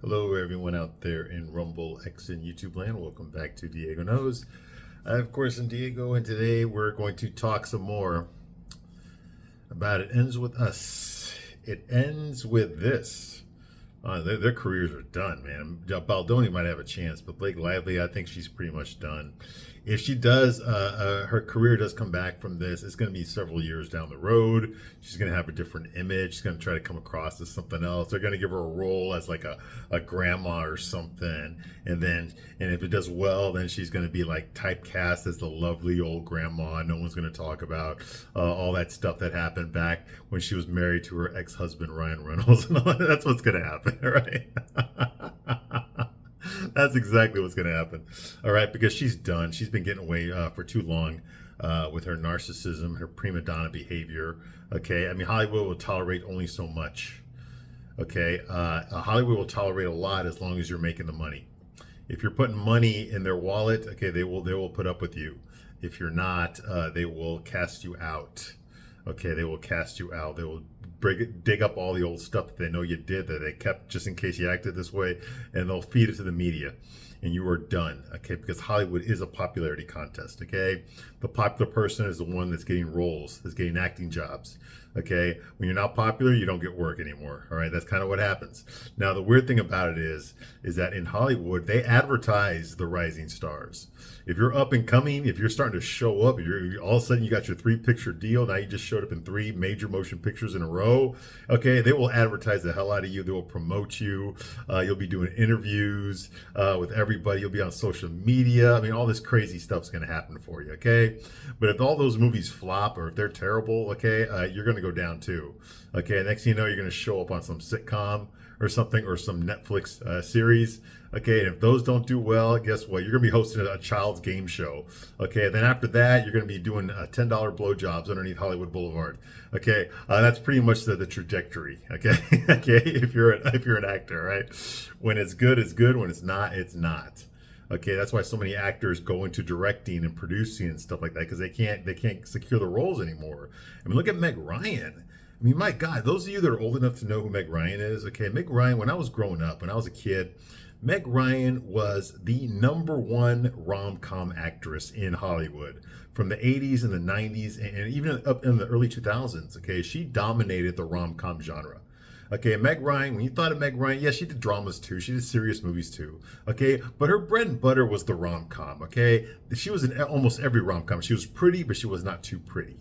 Hello, everyone out there in Rumble, X, and YouTube land. Welcome back to Diego Knows. Of course, I'm Diego, and today we're going to talk some more about It Ends With Us. It ends with this. Their careers are done, man. Baldoni might have a chance, but Blake Lively, I think she's pretty much done. If she does, her career does come back from this, it's going to be several years down the road. She's going to have a different image. She's going to try to come across as something else. They're going to give her a role as like a grandma or something. And if it does well, then she's going to be like typecast as the lovely old grandma. No one's going to talk about all that stuff that happened back when she was married to her ex-husband, Ryan Reynolds. And all that. That's what's going to happen, right? That's exactly what's going to happen. All right, because she's done. She's been getting away for too long with her narcissism, her prima donna behavior. Okay, I mean, Hollywood will tolerate only so much. Okay, Hollywood will tolerate a lot as long as you're making the money. If you're putting money in their wallet, okay, they will put up with you. If you're not, they will cast you out. Okay, they will cast you out. They will dig up all the old stuff that they know you did that they kept just in case you acted this way, and they'll feed it to the media, and you are done. Okay, because Hollywood is a popularity contest. Okay, the popular person is the one that's getting roles, that's getting acting jobs. Okay, when you're not popular, you don't get work anymore. All right, that's kind of what happens. Now, the weird thing about it is that in Hollywood, they advertise the rising stars. If you're up and coming, if you're starting to show up, you're all of a sudden you got your 3-picture deal. Now you just showed up in 3 major motion pictures in a row. Okay, they will advertise the hell out of you. They will promote you. You'll be doing interviews with everybody. You'll be on social media. I mean, all this crazy stuff's going to happen for you. Okay, but if all those movies flop or if they're terrible, okay, you're going to go down too. Okay, next thing you know, you're going to show up on some sitcom or something, or some Netflix series. Okay, and if those don't do well, guess what? You're going to be hosting a child's game show. Okay, and then after that, you're going to be doing $10 blowjobs underneath Hollywood Boulevard. Okay, that's pretty much the trajectory. Okay, okay, if you're an actor, right? When it's good, it's good. When it's not, it's not. Okay, that's why so many actors go into directing and producing and stuff like that, because they can't secure the roles anymore. I mean, look at Meg Ryan. I mean, my God, those of you that are old enough to know who Meg Ryan is, okay, Meg Ryan, when I was growing up, when I was a kid, Meg Ryan was the #1 rom-com actress in Hollywood from the 80s and the 90s and even up in the early 2000s, okay? She dominated the rom-com genre. Okay, Meg Ryan, when you thought of Meg Ryan, yes, she did dramas too. She did serious movies too. Okay, but her bread and butter was the rom-com, okay? She was in almost every rom-com. She was pretty, but she was not too pretty.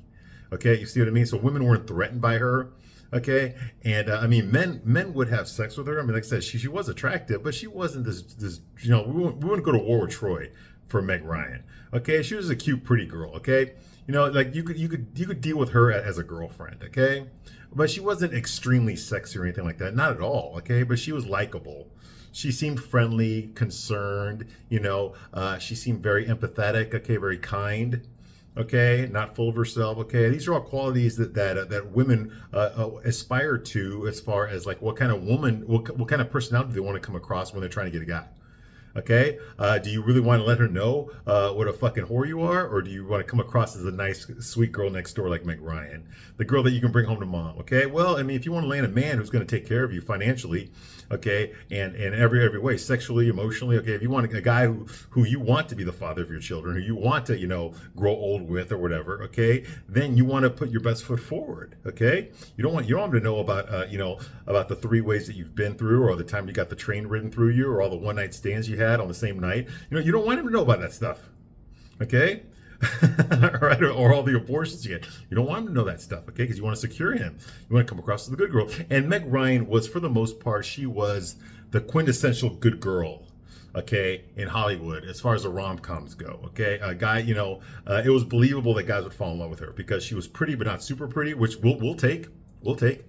Okay, you see what I mean? So women weren't threatened by her. Okay, and I mean, men would have sex with her. I mean, like I said, she was attractive, but she wasn't this. You know, we wouldn't go to war with Troy for Meg Ryan. Okay, she was a cute, pretty girl. Okay, you know, like you could deal with her as a girlfriend. Okay, but she wasn't extremely sexy or anything like that. Not at all. Okay, but she was likable. She seemed friendly, concerned. You know, she seemed very empathetic. Okay, very kind. Okay, not full of herself. Okay, these are all qualities that women aspire to, as far as like what kind of woman, what kind of personality they want to come across when they're trying to get a guy. Okay, do you really want to let her know what a fucking whore you are, or do you want to come across as a nice, sweet girl next door like Meg Ryan, the girl that you can bring home to mom? Okay, well, I mean, if you want to land a man who's going to take care of you financially, okay, and every way, sexually, emotionally, okay, if you want a guy who you want to be the father of your children, who you want to, you know, grow old with or whatever, okay, then you want to put your best foot forward. Okay, you don't want them to know about you know, about the 3 ways that you've been through, or the time you got the train ridden through you, or all the one night stands you had on the same night. You know, you don't want him to know about that stuff. Okay, right? Or all the abortions you get. You don't want him to know that stuff, okay? Because you want to secure him. You want to come across as the good girl. And Meg Ryan was, for the most part, she was the quintessential good girl, okay, in Hollywood as far as the rom-coms go, okay? A guy, you know, it was believable that guys would fall in love with her because she was pretty but not super pretty, which we'll take, okay?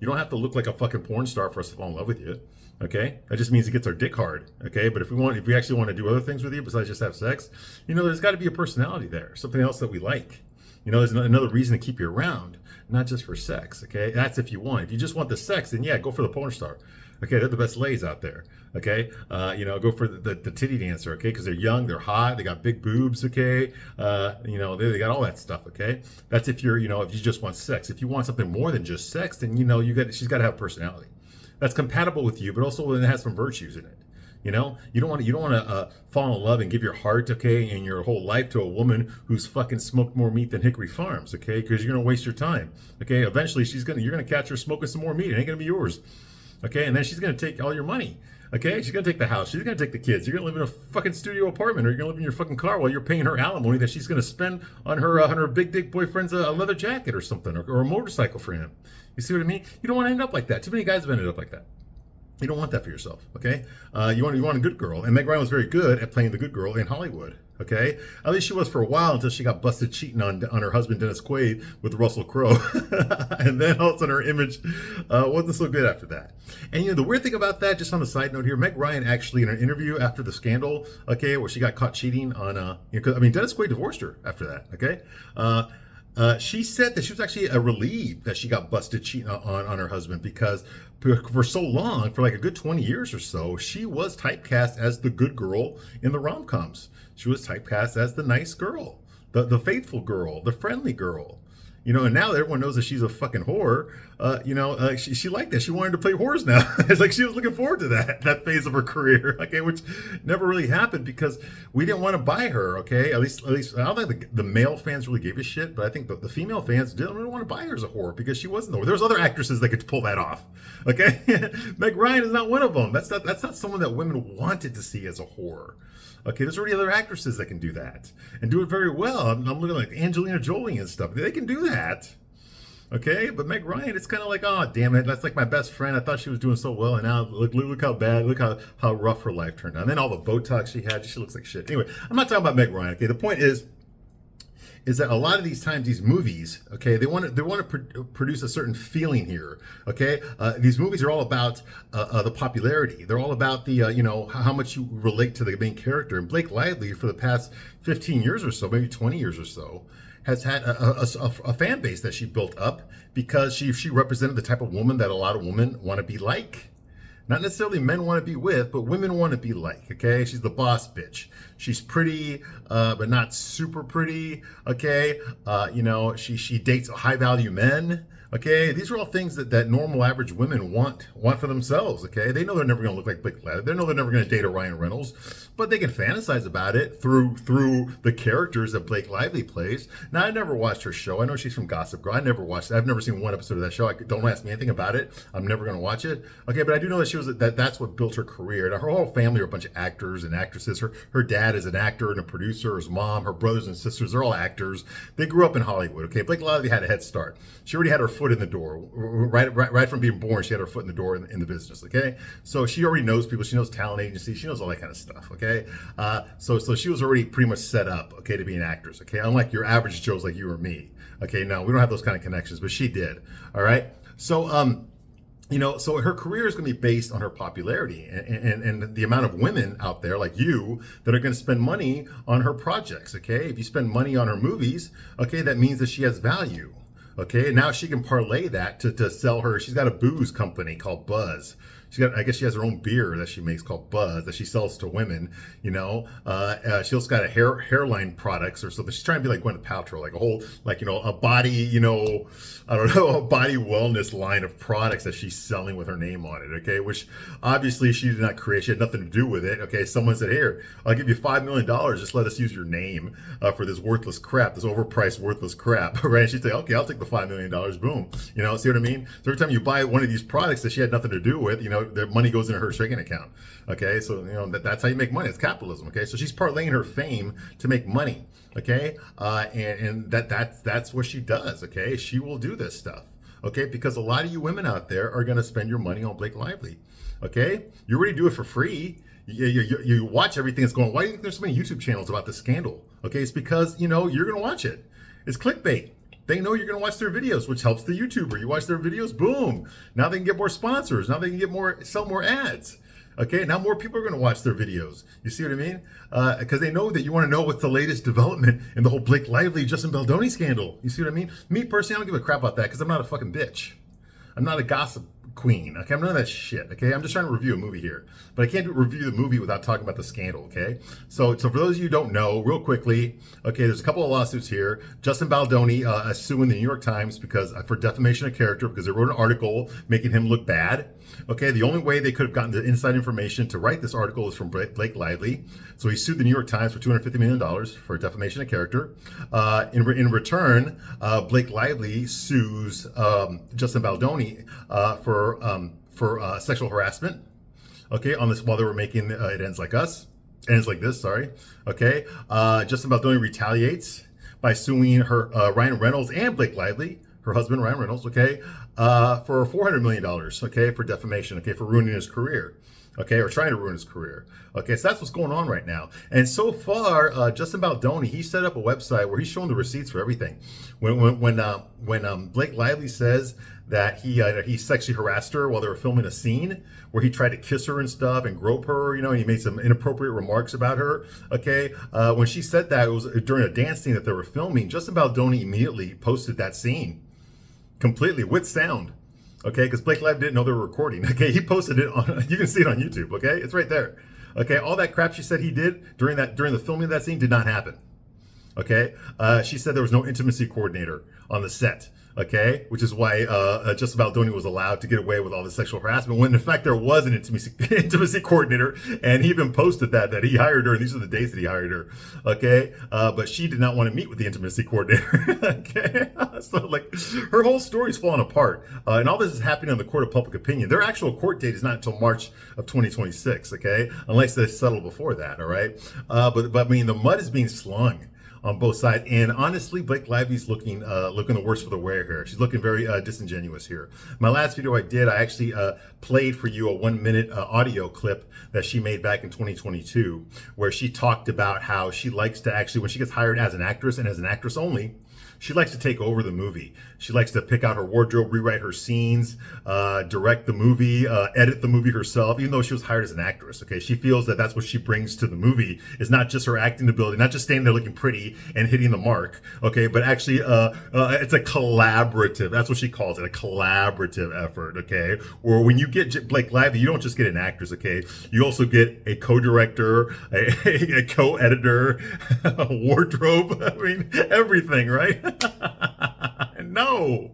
You don't have to look like a fucking porn star for us to fall in love with you. Okay, that just means it gets our dick hard. Okay, but if we actually want to do other things with you besides just have sex, you know, there's got to be a personality there, something else that we like. You know, there's another reason to keep you around, not just for sex. Okay, that's if you want. If you just want the sex, then yeah, go for the porn star. Okay, they're the best lays out there. Okay, you know, go for the titty dancer. Okay, because they're young, they're hot, they got big boobs. Okay, you know, they got all that stuff. Okay, that's if you're, you know, if you just want sex. If you want something more than just sex, then you know, she's got to have personality. that's compatible with you, but also that has some virtues in it. You know, you don't want to fall in love and give your heart, okay, and your whole life to a woman who's fucking smoked more meat than Hickory Farms, okay? Because you're gonna waste your time, okay? Eventually, you're gonna catch her smoking some more meat. It ain't gonna be yours, okay? And then she's gonna take all your money, okay? She's gonna take the house. She's gonna take the kids. You're gonna live in a fucking studio apartment, or you're gonna live in your fucking car while you're paying her alimony that she's gonna spend on her big dick boyfriend's leather jacket or something, or a motorcycle for him. You see what I mean? You don't want to end up like that. Too many guys have ended up like that. You don't want that for yourself, okay? You want a good girl, and Meg Ryan was very good at playing the good girl in Hollywood, okay? At least she was for a while until she got busted cheating on her husband Dennis Quaid with Russell Crowe, and then all of a sudden her image wasn't so good after that. And you know the weird thing about that, just on the side note here, Meg Ryan actually in an interview after the scandal, okay, where she got caught cheating on, Dennis Quaid divorced her after that, okay? She said that she was actually relieved that she got busted cheating on her husband because for so long, for like a good 20 years or so, she was typecast as the good girl in the rom-coms. She was typecast as the nice girl, the faithful girl, the friendly girl. You know, and now that everyone knows that she's a fucking whore, she liked that. She wanted to play whores now. It's like she was looking forward to that phase of her career, okay, which never really happened because we didn't want to buy her, okay? At least I don't think the male fans really gave a shit, but I think the female fans didn't really want to buy her as a whore because she wasn't the whore. There was other actresses that could pull that off, okay? Meg Ryan is not one of them. That's not someone that women wanted to see as a whore. Okay, there's already other actresses that can do that and do it very well. I'm looking like Angelina Jolie and stuff. They can do that. Okay, but Meg Ryan, it's kind of like, oh, damn it, that's like my best friend. I thought she was doing so well, and now look how bad, look how rough her life turned out. And then all the Botox she had, she looks like shit. Anyway, I'm not talking about Meg Ryan. Okay, the point is that a lot of these times, these movies, okay, they want to produce a certain feeling here, okay? These movies are all about the popularity. They're all about the, how much you relate to the main character. And Blake Lively, for the past 15 years or so, maybe 20 years or so, has had a fan base that she built up because she represented the type of woman that a lot of women want to be like. Not necessarily men want to be with, but women want to be like, okay? She's the boss bitch. She's pretty, but not super pretty, okay? She dates high-value men, okay? These are all things that normal average women want for themselves, okay? They know they're never going to look like Blake Lively. They know they're never going to date a Ryan Reynolds, but they can fantasize about it through the characters that Blake Lively plays. Now, I never watched her show. I know she's from Gossip Girl. I've never seen one episode of that show. Don't ask me anything about it. I'm never going to watch it, okay? But I do know that that's what built her career. And her whole family are a bunch of actors and actresses. Her dad is an actor and a producer. His mom, her brothers and sisters, they're all actors. They grew up in Hollywood, okay? Blake Lively had a head start. She already had her foot in the door. Right from being born, she had her foot in the door in the business, okay? So she already knows people. She knows talent agencies. She knows all that kind of stuff, okay? So she was already pretty much set up, okay, to be an actress, okay? Unlike your average Joes like you or me, okay? No, we don't have those kind of connections, but she did, all right? So, so her career is going to be based on her popularity and the amount of women out there like you that are going to spend money on her projects, okay? If you spend money on her movies, okay, that means that she has value, okay? And now she can parlay that to sell her. She's got a booze company called Buzz. I guess she has her own beer that she makes called Buzz that she sells to women, She also got a hairline products or something. She's trying to be like Gwyneth Paltrow, like a whole, a body, I don't know, a body wellness line of products that she's selling with her name on it, okay? Which obviously she did not create. She had nothing to do with it, okay? Someone said, here, I'll give you $5 million. Just let us use your name for this worthless crap, this overpriced worthless crap, right? And she'd say, okay, I'll take the $5 million, boom. See what I mean? So every time you buy one of these products that she had nothing to do with, their money goes into her checking account, okay? So, that's how you make money. It's capitalism, okay? So she's parlaying her fame to make money, okay? And that's what she does, okay? She will do this stuff, okay? Because a lot of you women out there are going to spend your money on Blake Lively, okay? You already do it for free. You watch everything that's going on. Why do you think there's so many YouTube channels about this scandal? Okay, it's because, you're going to watch it. It's clickbait. They know you're going to watch their videos, which helps the YouTuber. You watch their videos, boom. Now they can get more sponsors. Now they can sell more ads. Okay, now more people are going to watch their videos. You see what I mean? Because they know that you want to know what's the latest development in the whole Blake Lively, Justin Baldoni scandal. You see what I mean? Me personally, I don't give a crap about that because I'm not a fucking bitch. I'm not a queen. Okay, I'm none of that shit. Okay, I'm just trying to review a movie here, but I can't review the movie without talking about the scandal. Okay, so for those of you who don't know, real quickly, okay, there's a couple of lawsuits here. Justin Baldoni suing the New York Times because for defamation of character because they wrote an article making him look bad. Okay, the only way they could have gotten the inside information to write this article is from Blake Lively. So he sued the New York Times for $250 million for defamation of character. In return, Blake Lively sues Justin Baldoni for sexual harassment. Okay, on this while they were making It Ends Like Us. Ends Like This, sorry. Okay, Justin Baldoni retaliates by suing her Ryan Reynolds and Blake Lively, her husband Ryan Reynolds, okay, for $400 million, okay, for defamation, okay, for ruining his career, okay, or trying to ruin his career. Okay, so that's what's going on right now. And so far, Justin Baldoni, he set up a website where he's showing the receipts for everything. When Blake Lively says that he sexually harassed her while they were filming a scene where he tried to kiss her and stuff and grope her, and he made some inappropriate remarks about her. Okay, when she said that, it was during a dance scene that they were filming. Justin Baldoni immediately posted that scene completely with sound. Okay, because Blake Lively didn't know they were recording. Okay, he posted it on. You can see it on YouTube. Okay, it's right there. Okay, all that crap she said he did during the filming of that scene did not happen. Okay, she said there was no intimacy coordinator on the set. Okay, which is why Justin Baldoni was allowed to get away with all the sexual harassment when in fact there was an intimacy coordinator, and he even posted that he hired her, and these are the days that he hired her. Okay, but she did not want to meet with the intimacy coordinator. Okay, so like her whole story's falling apart, and all this is happening in the court of public opinion. Their actual court date is not until March of 2026. Okay, unless they settle before that. All right, but I mean the mud is being slung on both sides, and honestly, Blake Lively's looking the worse for the wear here. She's looking very disingenuous here. My last video I did, I actually played for you a 1-minute audio clip that she made back in 2022, where she talked about how she likes to actually, when she gets hired as an actress and as an actress only, she likes to take over the movie. She likes to pick out her wardrobe, rewrite her scenes, direct the movie, edit the movie herself, even though she was hired as an actress. Okay, she feels that that's what she brings to the movie, is not just her acting ability, not just standing there looking pretty and hitting the mark. Okay, but actually, it's a collaborative. That's what she calls it, a collaborative effort. Okay, where when you get Blake Lively, you don't just get an actress. Okay, you also get a co-director, a co-editor, a wardrobe. I mean, everything, right? No,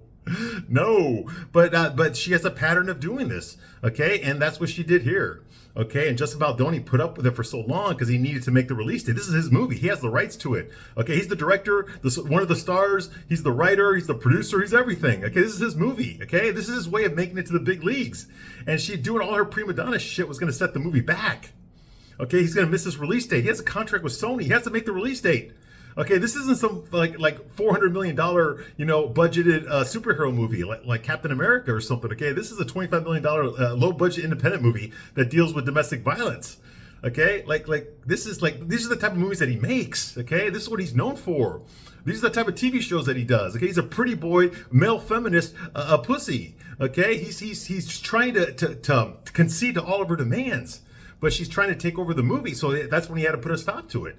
but she has a pattern of doing this, okay, and that's what she did here, okay. And Justin Baldoni put up with it for so long because he needed to make the release date. This is his movie; he has the rights to it, okay. He's the director, one of the stars. He's the writer. He's the producer. He's everything, okay. This is his movie, okay. This is his way of making it to the big leagues. And she doing all her prima donna shit was going to set the movie back, okay. He's going to miss his release date. He has a contract with Sony. He has to make the release date. Okay, this isn't some like $400 million, budgeted superhero movie like Captain America or something. Okay, this is a $25 million low budget independent movie that deals with domestic violence. Okay, these are the type of movies that he makes. Okay, this is what he's known for. These are the type of TV shows that he does. Okay, he's a pretty boy, male feminist, a pussy. Okay, he's trying to concede to all of her demands, but she's trying to take over the movie. So that's when he had to put a stop to it.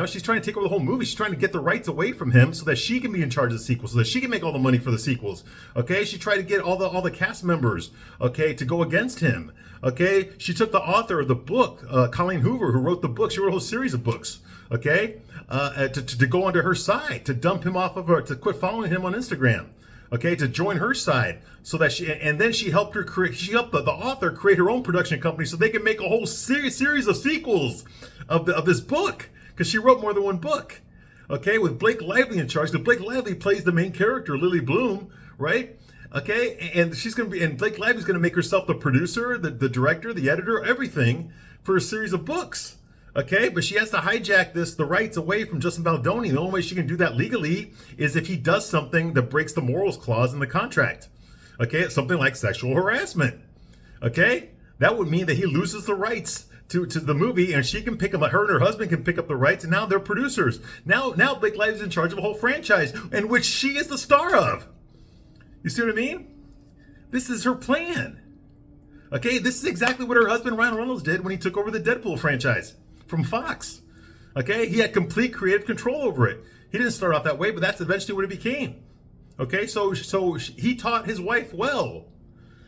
She's trying to take over the whole movie. She's trying to get the rights away from him so that she can be in charge of the sequels, so that she can make all the money for the sequels. Okay, she tried to get all the cast members, okay, to go against him. Okay, she took the author of the book, Colleen Hoover, who wrote the book. She wrote a whole series of books. Okay, to go onto her side, to dump him off of her, to quit following him on Instagram. Okay, to join her side, so that she helped her create. She helped the author create her own production company so they can make a whole series of sequels of this book. Because she wrote more than one book, okay, with Blake Lively in charge. Because Blake Lively plays the main character, Lily Bloom, right? Okay, and Blake Lively's going to make herself the producer, the director, the editor, everything for a series of books, okay? But she has to hijack the rights away from Justin Baldoni. The only way she can do that legally is if he does something that breaks the morals clause in the contract, okay? It's something like sexual harassment, okay? That would mean that he loses the rights to the movie, and she can pick them up. Her and her husband can pick up the rights, and now they're producers. Now Blake Lively's in charge of a whole franchise, in which she is the star of. You see what I mean? This is her plan. Okay, this is exactly what her husband Ryan Reynolds did when he took over the Deadpool franchise from Fox. Okay, he had complete creative control over it. He didn't start off that way, but that's eventually what it became. Okay, so he taught his wife well.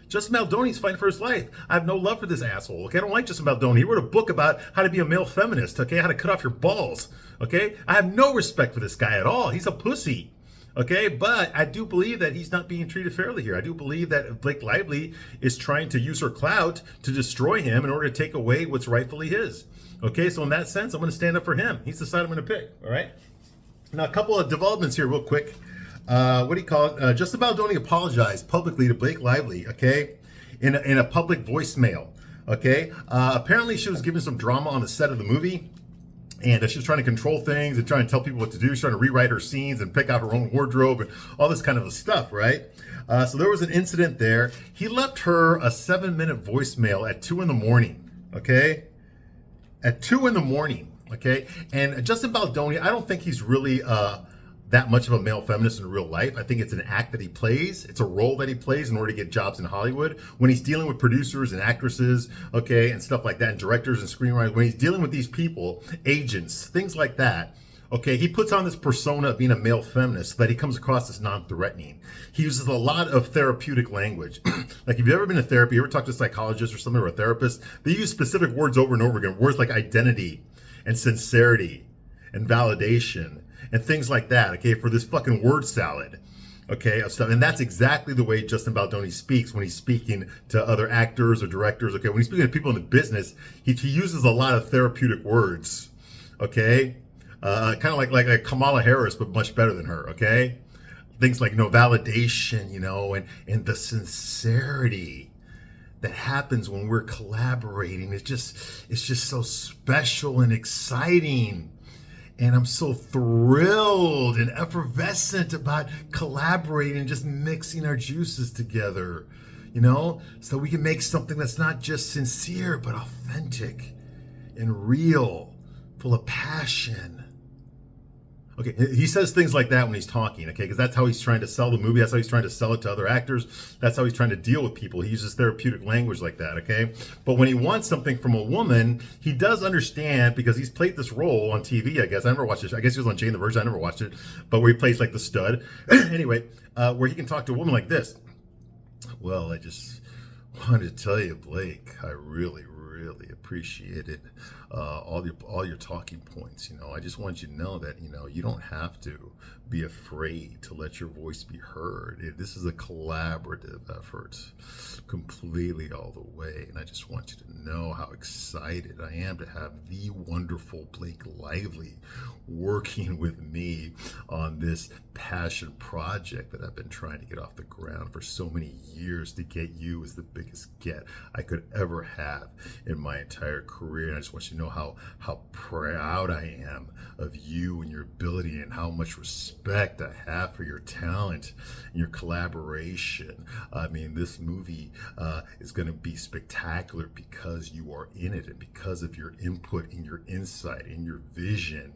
Justin Baldoni's fighting for his life. I have no love for this asshole. Okay, I don't like Justin Baldoni. He wrote a book about how to be a male feminist. Okay, how to cut off your balls. Okay, I have no respect for this guy at all. He's a pussy. Okay, but I do believe that he's not being treated fairly here. I do believe that Blake Lively is trying to use her clout to destroy him in order to take away what's rightfully his. Okay, so in that sense, I'm going to stand up for him. He's the side I'm going to pick. All right. Now, a couple of developments here, real quick. What do you call it? Justin Baldoni apologized publicly to Blake Lively, okay, in a public voicemail, okay? Apparently, she was giving some drama on the set of the movie, and she was trying to control things and trying to tell people what to do. She's trying to rewrite her scenes and pick out her own wardrobe and all this kind of stuff, right? So there was an incident there. He left her a 7-minute voicemail at 2 in the morning, okay? At 2 in the morning, okay? And Justin Baldoni, I don't think he's really that much of a male feminist in real life. I think it's an act that he plays. It's a role that he plays in order to get jobs in Hollywood. When he's dealing with producers and actresses, okay, and stuff like that, and directors and screenwriters, when he's dealing with these people, agents, things like that, okay, he puts on this persona of being a male feminist so that he comes across as non-threatening. He uses a lot of therapeutic language. Like, if you've ever been to therapy, you ever talked to a psychologist or something, or a therapist, they use specific words over and over again, words like identity and sincerity and validation and things like that, okay, for this fucking word salad, okay, of stuff. And that's exactly the way Justin Baldoni speaks when he's speaking to other actors or directors, okay? When he's speaking to people in the business, he uses a lot of therapeutic words, okay? Kind of like Kamala Harris, but much better than her, okay? Things like, validation, and the sincerity that happens when we're collaborating. It's just so special and exciting. And I'm so thrilled and effervescent about collaborating and just mixing our juices together, so we can make something that's not just sincere, but authentic and real, full of passion. Okay, he says things like that when he's talking, okay, because that's how he's trying to sell the movie. That's how he's trying to sell it to other actors. That's how he's trying to deal with people. He uses therapeutic language like that, okay? But when he wants something from a woman, he does understand, because he's played this role on TV, I guess. I never watched it. I guess he was on Jane the Virgin. I never watched it. But where he plays like the stud. Anyway, where he can talk to a woman like this. Well, I just wanted to tell you, Blake, I really appreciated all your talking points. I just want you to know that you don't have to be afraid to let your voice be heard. This is a collaborative effort, completely all the way. And I just want you to know how excited I am to have the wonderful Blake Lively working with me on this passion project that I've been trying to get off the ground for so many years to get you as the biggest get I could ever have in my entire career. And I just want you to know how proud I am of you and your ability, and how much respect I have for your talent and your collaboration. I mean, this movie is going to be spectacular because you are in it, and because of your input and your insight and your vision.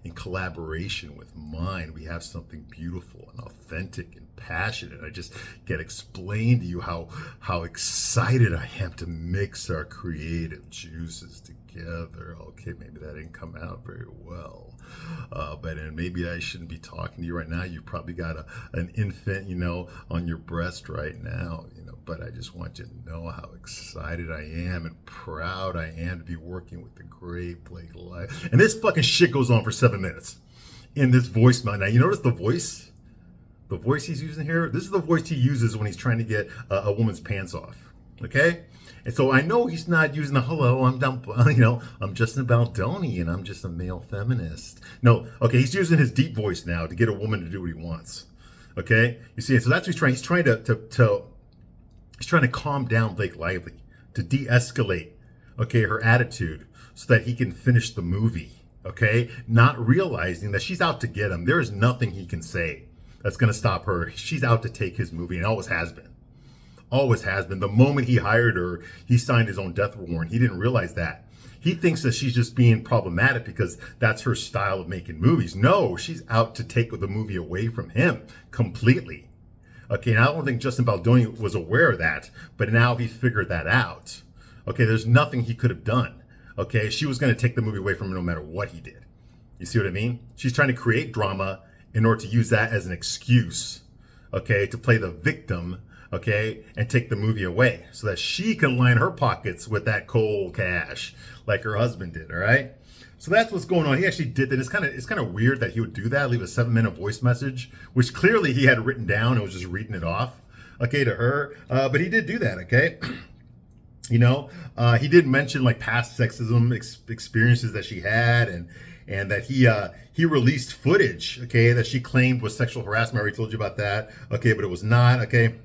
In collaboration with mine, we have something beautiful and authentic and passionate. I just can't explain to you how excited I am to mix our creative juices together. Okay, maybe that didn't come out very well, but maybe I shouldn't be talking to you right now. You've probably got an infant, on your breast right now, but I just want you to know how excited I am and proud I am to be working with the great Blake Lively. And this fucking shit goes on for 7 minutes in this voicemail. Now, you notice the voice he's using here? This is the voice he uses when he's trying to get a woman's pants off, okay? And so I know he's not using the hello, I'm Justin Baldoni and I'm just a male feminist. No, okay, he's using his deep voice now to get a woman to do what he wants, okay? You see, so that's what he's trying he's trying to calm down Blake Lively, to de-escalate, okay, her attitude so that he can finish the movie, okay? Not realizing that she's out to get him. There is nothing he can say that's going to stop her. She's out to take his movie, and always has been. Always has been. The moment he hired her, he signed his own death warrant. He didn't realize that. He thinks that she's just being problematic because that's her style of making movies. No, she's out to take the movie away from him completely. Okay, and I don't think Justin Baldoni was aware of that, but now he figured that out. Okay, there's nothing he could have done. Okay, she was going to take the movie away from him no matter what he did. You see what I mean? She's trying to create drama in order to use that as an excuse, okay, to play the victim okay, and take the movie away so that she can line her pockets with that cold cash like her husband did, all right? So that's what's going on. He actually did that. It's kind of weird that he would do that, leave a 7-minute voice message, which clearly he had written down and was just reading it off, okay, to her. But he did do that, okay? He did mention like past sexism experiences that she had, and that he released footage, okay, that she claimed was sexual harassment. I already told you about that, okay, but it was not, okay.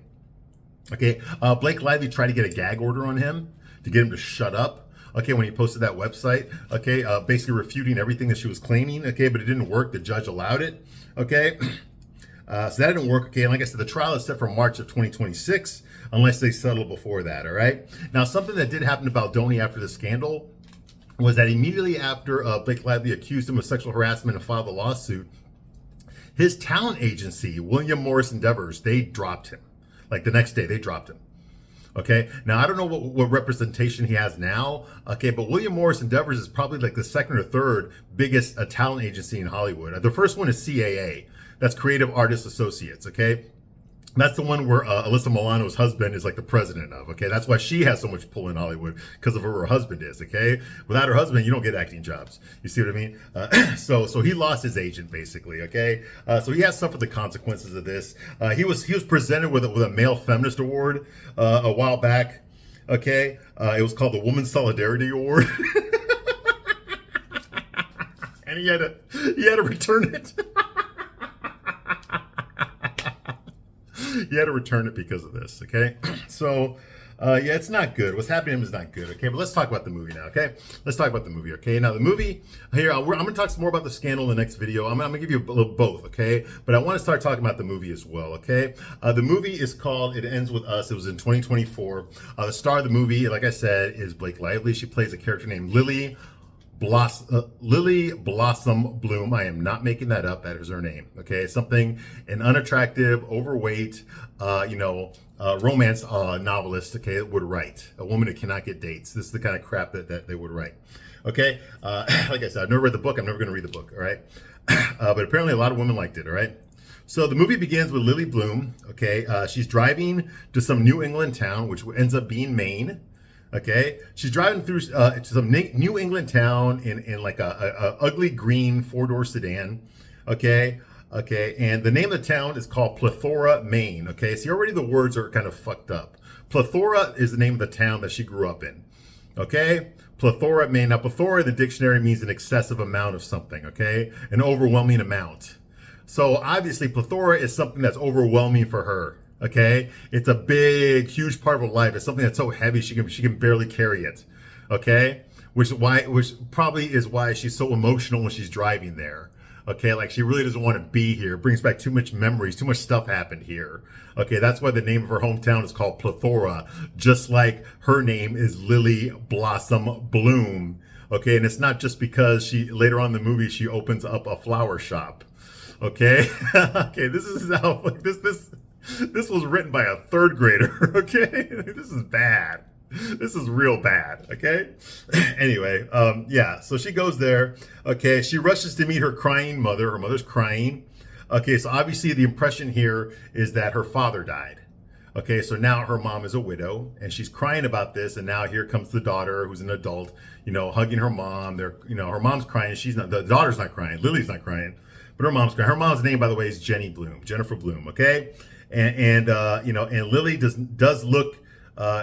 Blake Lively tried to get a gag order on him to get him to shut up. Okay, when he posted that website, okay, basically refuting everything that she was claiming, okay, but it didn't work. The judge allowed it, okay. So that didn't work, okay. And like I said, the trial is set for March of 2026, unless they settle before that, all right. Now, something that did happen to Baldoni after the scandal was that immediately after Blake Lively accused him of sexual harassment and filed a lawsuit, his talent agency, William Morris Endeavors, they dropped him. Like the next day, they dropped him. Okay, now I don't know what representation he has now, okay, but William Morris Endeavors is probably like the second or third biggest talent agency in Hollywood. The first one is CAA, that's Creative Artists Associates, okay? That's the one where Alyssa Milano's husband is like the president of, okay? That's why she has so much pull in Hollywood, because of who her husband is, okay? Without her husband, you don't get acting jobs. You see what I mean? So he lost his agent, basically, okay? So he has suffered the consequences of this. He was presented with a male feminist award a while back, okay? It was called the Women's Solidarity Award. And he had to return it. He had to return it because of this, okay? So, yeah, it's not good. What's happening to him is not good, okay? But let's talk about the movie now, okay? Let's talk about the movie, okay? Now, the movie, here, I'm going to talk some more about the scandal in the next video. I'm going to give you both, okay? But I want to start talking about the movie as well, okay? The movie is called It Ends With Us. It was in 2024. The star of the movie, like I said, is Blake Lively. She plays a character named Lily Blossom Bloom. I am not making that up. That is her name. Okay, an unattractive, overweight, romance novelist. Okay, would write. A woman who cannot get dates. This is the kind of crap that they would write. Okay, like I said, I've never read the book. I'm never going to read the book. All right, but apparently a lot of women liked it. All right. So the movie begins with Lily Bloom. Okay, she's driving to some New England town, which ends up being Maine. Okay, she's driving through some New England town in like a ugly green 4-door sedan. Okay, and the name of the town is called Plethora, Maine. Okay, see, already the words are kind of fucked up. Plethora is the name of the town that she grew up in. Okay, Plethora, Maine. Now, plethora in the dictionary means an excessive amount of something. Okay, an overwhelming amount. So obviously, plethora is something that's overwhelming for her. Okay, it's a big, huge part of her life. It's something that's so heavy she can barely carry it. Okay, which probably is why she's so emotional when she's driving there. Okay, like she really doesn't want to be here. It brings back too much memories. Too much stuff happened here. Okay, that's why the name of her hometown is called Plethora, just like her name is Lily Blossom Bloom. Okay, and it's not just because later on in the movie she opens up a flower shop. Okay, okay, this is how this was written by a 3rd grader, okay? This is bad. This is real bad, okay? Anyway, yeah, so she goes there, okay? She rushes to meet her crying mother. Her mother's crying. Okay, so obviously the impression here is that her father died. Okay, so now her mom is a widow, and she's crying about this, and now here comes the daughter, who's an adult, hugging her mom. Her mom's crying. The daughter's not crying. Lily's not crying, but her mom's crying. Her mom's name, by the way, is Jennifer Bloom, okay? And Lily does look.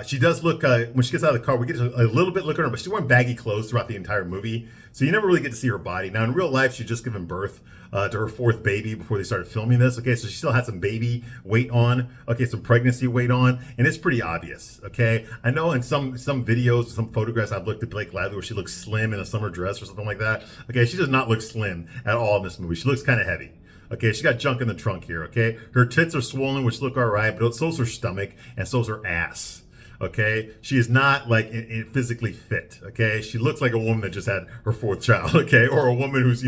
She does look when she gets out of the car. We get a little bit look at her, but she's wearing baggy clothes throughout the entire movie, so you never really get to see her body. Now, in real life, she'd just given birth to her 4th baby before they started filming this. Okay, so she still had some baby weight on. Okay, some pregnancy weight on, and it's pretty obvious. Okay, I know in some videos, some photographs I've looked at Blake Lively where she looks slim in a summer dress or something like that. Okay, she does not look slim at all in this movie. She looks kind of heavy. Okay, she got junk in the trunk here, okay? Her tits are swollen, which look all right, but so's her stomach, and so's her ass, okay? She is not, like, physically fit, okay? She looks like a woman that just had her 4th child, okay? Or a woman who's,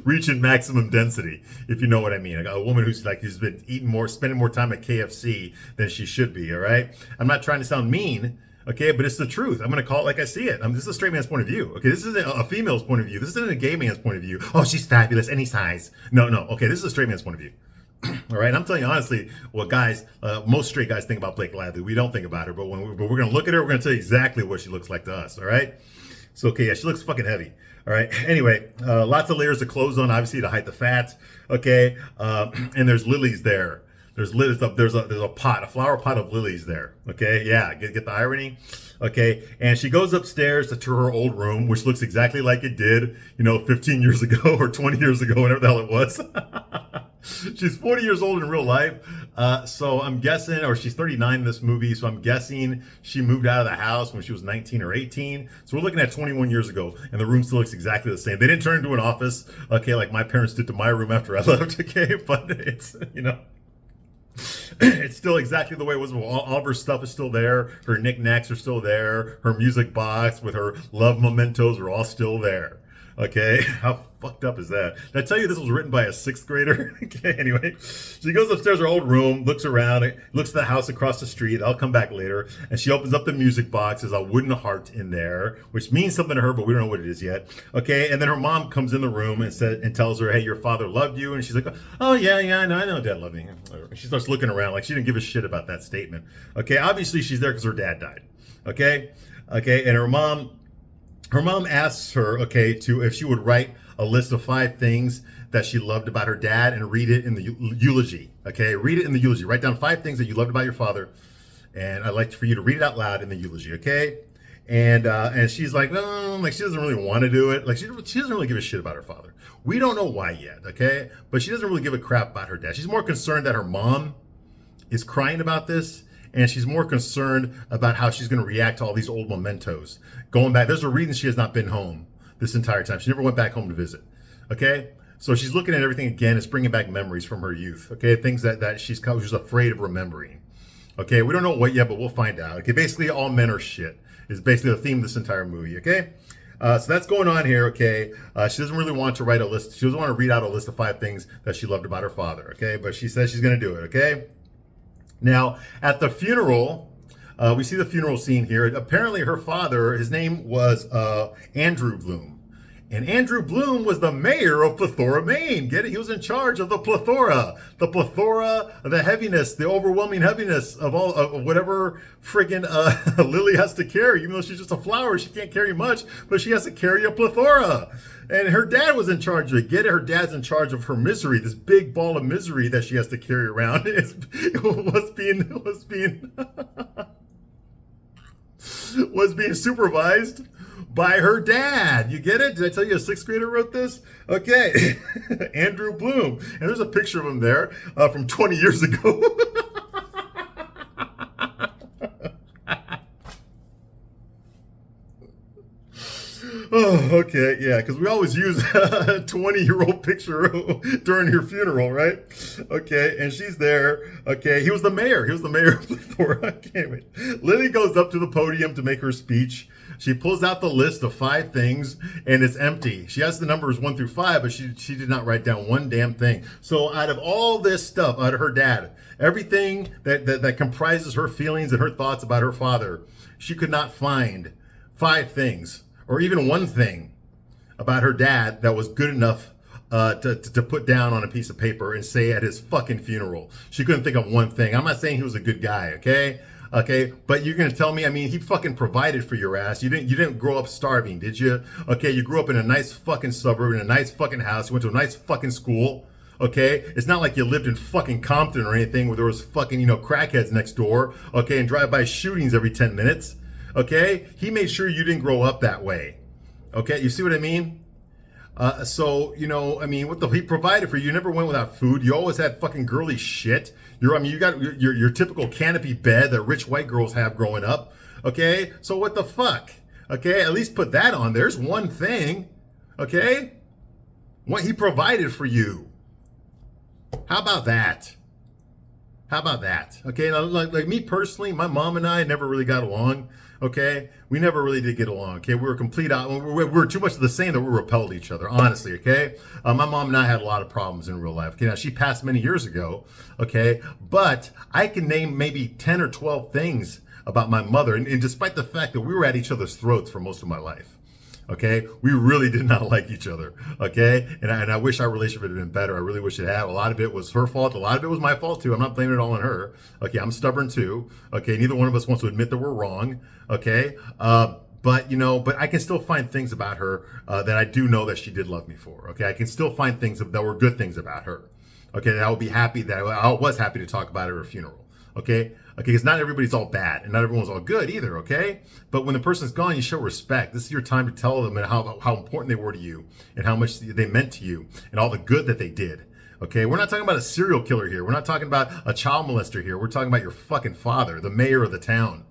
reaching maximum density, if you know what I mean. A woman who's been spending more time at KFC than she should be, all right? I'm not trying to sound mean, okay, but it's the truth. I'm going to call it like I see it. This is a straight man's point of view. Okay, this isn't a female's point of view. This isn't a gay man's point of view. Oh, she's fabulous, any size. No. Okay, this is a straight man's point of view. All right, I'm telling you honestly, what guys, most straight guys think about Blake Lively. We don't think about her, but but we're gonna look at her, we're gonna tell you exactly what she looks like to us. All right, so okay, yeah, she looks fucking heavy. All right. Anyway, lots of layers of clothes on, obviously to hide the fat. Okay, and there's lilies there. There's a pot, a flower pot of lilies there. Okay, yeah, get the irony. Okay, and she goes upstairs to her old room, which looks exactly like it did, 15 years ago or 20 years ago, whatever the hell it was. She's 40 years old in real life. So I'm guessing, or she's 39 in this movie. So I'm guessing she moved out of the house when she was 19 or 18. So we're looking at 21 years ago, and the room still looks exactly the same. They didn't turn it into an office, okay, like my parents did to my room after I left, okay? But it's, it's still exactly the way it was. All of her stuff is still there. Her knickknacks are still there. Her music box with her love mementos are all still there. Okay, how fucked up is that? Did I tell you this was written by a sixth grader? Okay, anyway, she goes upstairs to her old room, looks around, looks at the house across the street. I'll come back later. And she opens up the music box. There's a wooden heart in there, which means something to her, but we don't know what it is yet. Okay, and then her mom comes in the room and tells her, hey, your father loved you. And she's like, oh, yeah, I know Dad loved me. She starts looking around like she didn't give a shit about that statement. Okay, obviously she's there because her dad died. Okay, and her mom asks her, okay, if she would write a list of 5 things that she loved about her dad and read it in the eulogy. Okay, read it in the eulogy. Write down 5 things that you loved about your father, and I'd like for you to read it out loud in the eulogy. Okay, and she's like, no, like she doesn't really want to do it. Like she doesn't really give a shit about her father. We don't know why yet. Okay, but she doesn't really give a crap about her dad. She's more concerned that her mom is crying about this. And she's more concerned about how she's going to react to all these old mementos. Going back, there's a reason she has not been home this entire time. She never went back home to visit. Okay? So she's looking at everything again. It's bringing back memories from her youth. Okay? Things that she's afraid of remembering. Okay? We don't know what yet, but we'll find out. Okay? Basically, all men are shit is basically the theme of this entire movie. Okay? So that's going on here. Okay? She doesn't really want to write a list. She doesn't want to read out a list of 5 things that she loved about her father. Okay? But she says she's going to do it. Okay? Now, at the funeral, we see the funeral scene here. Apparently, her father, his name was Andrew Bloom. And Andrew Bloom was the mayor of Plethora, Maine. Get it? He was in charge of the plethora, the heaviness, the overwhelming heaviness of all of whatever friggin' Lily has to carry. Even though she's just a flower, she can't carry much, but she has to carry a plethora. And her dad was in charge of it. Get it? Her dad's in charge of her misery, this big ball of misery that she has to carry around. Was being supervised by her dad. You get it? Did I tell you a 6th grader wrote this? Okay. Andrew Bloom. And there's a picture of him there from 20 years ago. Oh, okay, yeah, because we always use a 20-year-old picture during your funeral, right? Okay, and she's there. Okay, he was the mayor. He was the mayor of Plethora. I can't wait. Lily goes up to the podium to make her speech. She pulls out the list of 5 things, and it's empty. She has the numbers 1 through 5, but she did not write down one damn thing. So out of all this stuff, out of her dad, everything that comprises her feelings and her thoughts about her father, she could not find 5 things. Or even one thing about her dad that was good enough to put down on a piece of paper and say at his fucking funeral. She couldn't think of one thing. I'm not saying he was a good guy, okay? Okay, but you're gonna tell me, I mean, he fucking provided for your ass. You didn't grow up starving, did you? Okay, you grew up in a nice fucking suburb, in a nice fucking house. You went to a nice fucking school. Okay, it's not like you lived in fucking Compton or anything where there was fucking, crackheads next door. Okay, and drive-by shootings every 10 minutes. Okay, he made sure you didn't grow up that way. Okay, you see what I mean? So he provided for you. You never went without food. You always had fucking girly shit. You got your typical canopy bed that rich white girls have growing up. Okay, so what the fuck? Okay, at least put that on. There's one thing. Okay, what he provided for you. How about that? How about that? Okay, now, like me personally, my mom and I never really got along. Okay, we never really did get along. Okay, we were too much of the same that we repelled each other. Honestly, okay. My mom and I had a lot of problems in real life. Okay, now she passed many years ago. Okay, but I can name maybe 10 or 12 things about my mother, and despite the fact that we were at each other's throats for most of my life. Okay, we really did not like each other. Okay, and I wish our relationship had been better. I really wish it had. A lot of it was her fault. A lot of it was my fault too. I'm not blaming it all on her. Okay, I'm stubborn too. Okay, neither one of us wants to admit that we're wrong. Okay, but but I can still find things about her that I do know that she did love me for. Okay, I can still find things that were good things about her. Okay, that I would be happy that I was happy to talk about at her funeral. Okay, because not everybody's all bad and not everyone's all good either. Okay, but when the person's gone, you show respect. This is your time to tell them and how important they were to you and how much they meant to you and all the good that they did. Okay, we're not talking about a serial killer here. We're not talking about a child molester here. We're talking about your fucking father, the mayor of the town.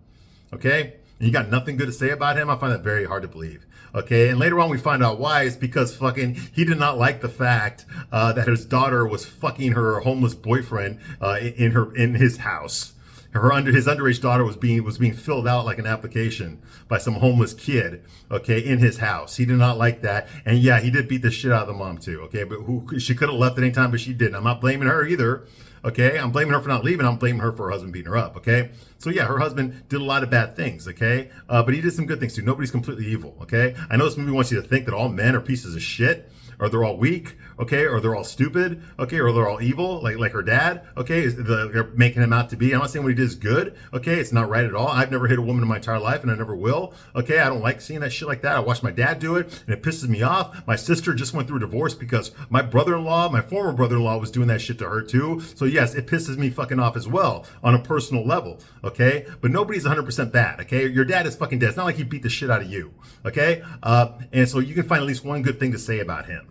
Okay, and you got nothing good to say about him. I find that very hard to believe. Okay, and later on we find out why. It's because fucking he did not like the fact that his daughter was fucking her homeless boyfriend in his house. His underage daughter was being filled out like an application by some homeless kid, okay, in his house. He did not like that, and yeah, he did beat the shit out of the mom too, okay. But she could have left at any time, but she didn't. I'm not blaming her either, okay. I'm blaming her for not leaving. I'm blaming her for her husband beating her up, okay. So yeah, her husband did a lot of bad things, okay, but he did some good things too. Nobody's completely evil, okay. I know this movie wants you to think that all men are pieces of shit, or they're all weak, okay, or they're all stupid, okay, or they're all evil, like her dad, okay, they're making him out to be. I'm not saying what he did is good, okay, it's not right at all. I've never hit a woman in my entire life, and I never will, okay. I don't like seeing that shit like that. I watched my dad do it, and it pisses me off. My sister just went through a divorce because my former brother-in-law was doing that shit to her too. So yes, it pisses me fucking off as well on a personal level, okay. But nobody's 100% bad, okay. Your dad is fucking dead. It's not like he beat the shit out of you, okay. And so you can find at least one good thing to say about him.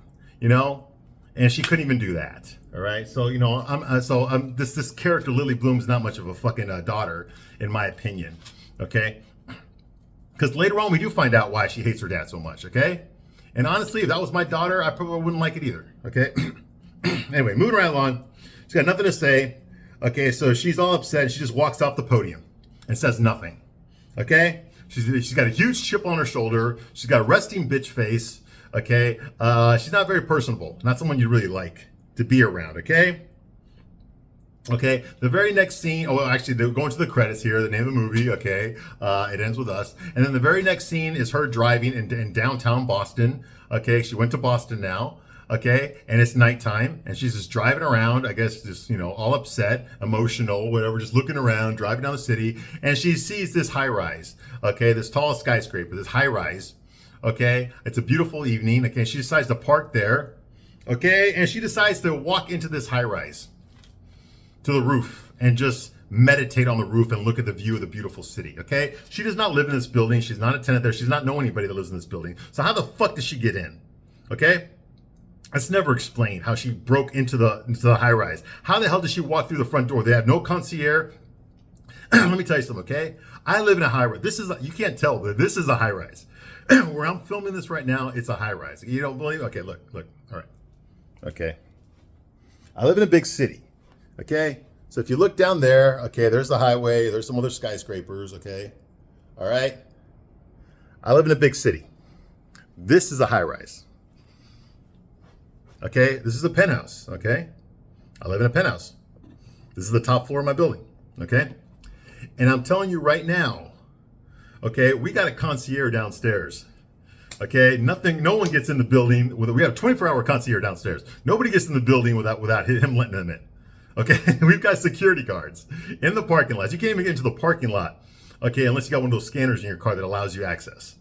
And she couldn't even do that. All right, so this character Lily Bloom's not much of a fucking daughter, in my opinion. Okay, because later on we do find out why she hates her dad so much. Okay, and honestly, if that was my daughter, I probably wouldn't like it either. Okay, anyway, moving right along. She's got nothing to say. Okay, so she's all upset. And she just walks off the podium and says nothing. Okay, she's got a huge chip on her shoulder. She's got a resting bitch face. Okay, she's not very personable. Not someone you really like to be around. Okay. The very next scene. Oh, well, actually, they're going to the credits here. The name of the movie. Okay, it ends with us. And then the very next scene is her driving in downtown Boston. Okay, she went to Boston now. Okay, and it's nighttime, and she's just driving around. I guess just all upset, emotional, whatever. Just looking around, driving down the city, and she sees this high rise. Okay, this tall skyscraper, this high rise. Okay, it's a beautiful evening. Okay, she decides to park there. Okay, and she decides to walk into this high rise to the roof and just meditate on the roof and look at the view of the beautiful city. Okay, she does not live in this building. She's not a tenant there. She's not know anybody that lives in this building. So how the fuck does she get in? Okay, it's never explained how she broke into the high rise. How the hell did she walk through the front door? They have no concierge. Let me tell you something. Okay, I live in a high rise. You can't tell, but this is a high rise. Where I'm filming this right now, it's a high rise. You don't believe? Okay, look. All right. Okay. I live in a big city. Okay. So if you look down there, okay, there's the highway. There's some other skyscrapers. Okay. All right. I live in a big city. This is a high rise. Okay. This is a penthouse. Okay. I live in a penthouse. This is the top floor of my building. Okay. And I'm telling you right now, okay, we got a concierge downstairs. Okay, no one gets in the building. We have a 24-hour concierge downstairs. Nobody gets in the building without him letting them in. Okay, we've got security guards in the parking lots. You can't even get into the parking lot, okay, unless you got one of those scanners in your car that allows you access.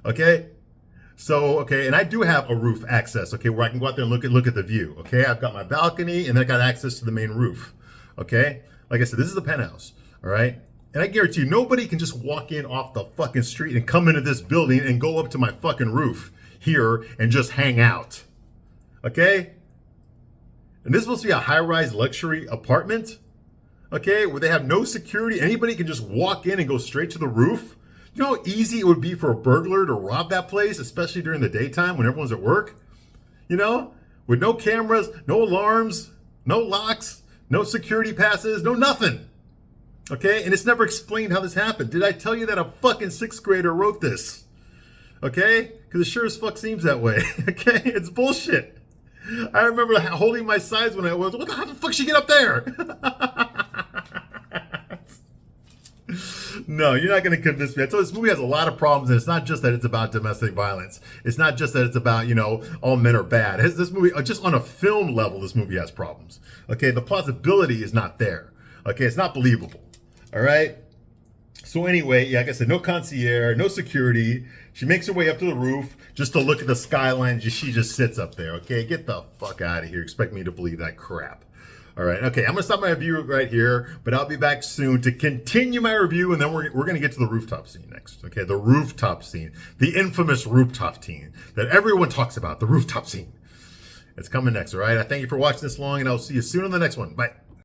Okay, so and I do have a roof access. Okay, where I can go out there and look at the view. Okay, I've got my balcony and then I got access to the main roof. Okay, like I said, this is the penthouse. All right. And I guarantee you, nobody can just walk in off the fucking street and come into this building and go up to my fucking roof here and just hang out. Okay? And this is supposed to be a high-rise luxury apartment, okay, where they have no security. Anybody can just walk in and go straight to the roof. You know how easy it would be for a burglar to rob that place, especially during the daytime when everyone's at work? With no cameras, no alarms, no locks, no security passes, no nothing. Okay, and it's never explained how this happened. Did I tell you that a fucking 6th grader wrote this? Okay, because it sure as fuck seems that way. Okay, it's bullshit. I remember holding my sides when I was, how the fuck she get up there? No, you're not going to convince me. I told you, this movie has a lot of problems, and it's not just that it's about domestic violence. It's not just that it's about, all men are bad. This movie, just on a film level, this movie has problems. Okay, the plausibility is not there. Okay, it's not believable. All right? So anyway, like I said, no concierge, no security. She makes her way up to the roof just to look at the skyline. She just sits up there. Okay, get the fuck out of here. Expect me to believe that crap. All right, okay, I'm going to stop my review right here, but I'll be back soon to continue my review, and then we're going to get to the rooftop scene next, okay? The rooftop scene, the infamous rooftop scene that everyone talks about, the rooftop scene. It's coming next, all right? I thank you for watching this long, and I'll see you soon on the next one. Bye.